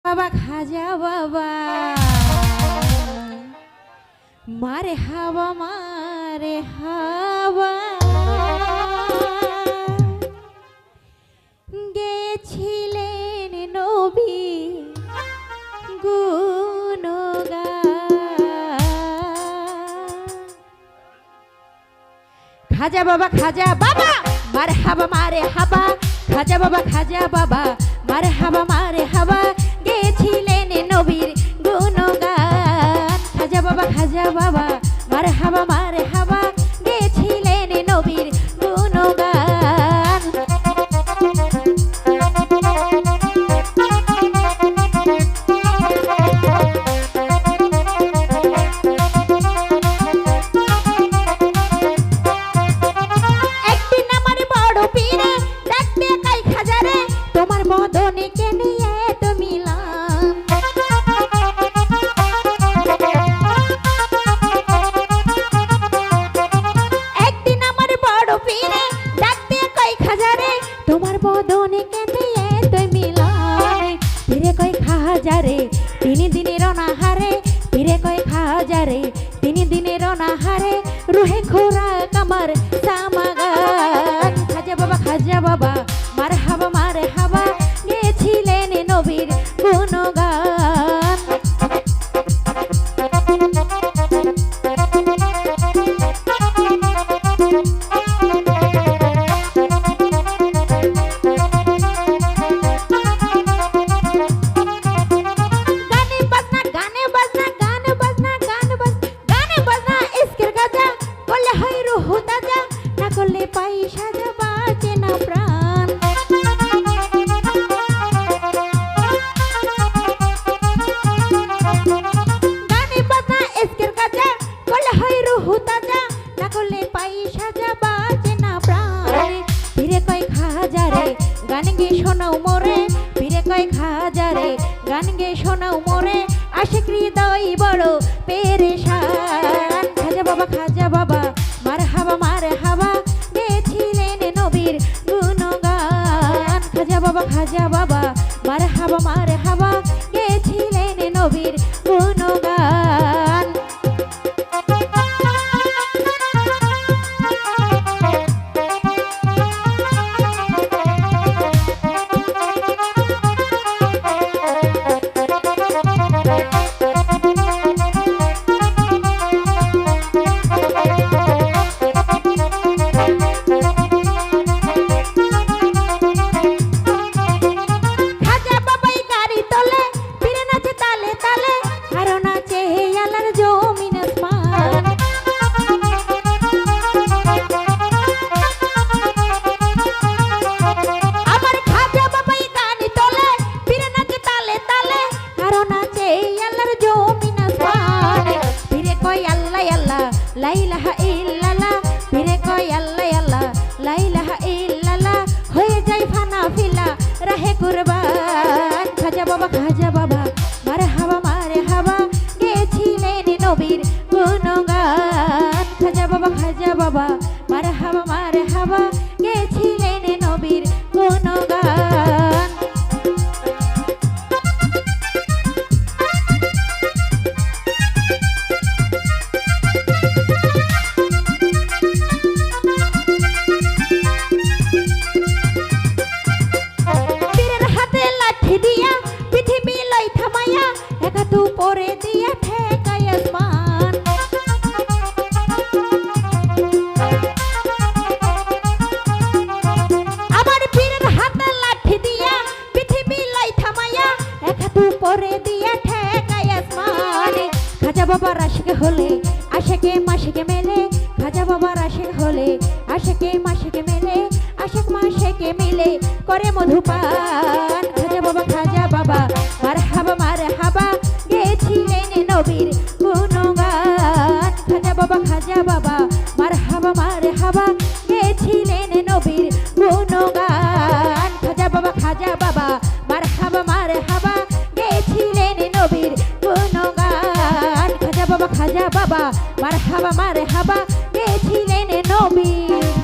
বাবা খাজা বাবা মারে হাওয়া গেছিলেন নবী খাজা বাবা মারে হাবা খাজা বাবা মারে হাবা গেছিলেন নবীর গুণগান খাজা বাবা মারে হাবা গেছিলেন নবীর গুণগান তোমার বদনেকে নিয়ে তো মিলাম একদিন আমার বড় পীরে ডাকতে কই খাজারে তোমার বদনেকে নিয়ে তো মিলাম পীরে কই খাজারে 3 দিনের অনাহারে পীরে কই খাজারে 3 দিনের অনাহারে রুহে খোরাক আমার সামাগান খাজা বাবা মারে হাবা গেছিলেন নবীর গুণগান গানে বাজনা ইস্কের গাজা করলে হয় রুহ তাজা না করলে পাই সাজা বাঁচে না প্রাণ গানে বাজনা ইস্কের গাজা করলে হয় রুহ তাজা না করলে পাই সাজা বাঁচে না প্রাণ ফিরে কয় খাজারে গান গে শোনাও মোরে ফিরে কয় খাজারে গান গে শোনাও মোরে আশিক হৃদয় বড় পেরেশান খাজা বাবা মারে হাবা গেছিলেন নবীর গুণগান খাজা বাবা মারে হাবা গেছিলেন নবীর গুণগান লা ইলাহা ইল্লাল্লাহ ফিরে কই আল্লাহ লা ইলাহা ইল্লাল্লাহ হয়ে যায় ফানা ফিলা রাহে কুরবান খাজা বাবা মারে হাবা গেছিলেন নবীর গুণগান খাজা বাবা মারে হাবা গেছিলেন নবীর গুণগান পরে দিয়া ঠেকাই আসমান আমার পীরের হাতে লাঠি দিয়া পৃথিবী লাই থামাইয়া একটু পরে দিয়া ঠেকাই আসমান খাজা বাবার আশিক হলে আশিকে মাশিকে মেলে খাজা বাবার আশিক হলে আশিকে মাশিকে মেলে আশিক মাশিকে মিলে করে মধুপান খাজা বাবা মারে হাবা গেছিলেন নবীর গুণগান খাজা বাবা মারে হাবা গেছিলেন নবীর গুণগান খাজা বাবা মারে হাবা গেছিলেন নবীর গুণগান খাজা বাবা মারে হাবা গেছিলেন নবীর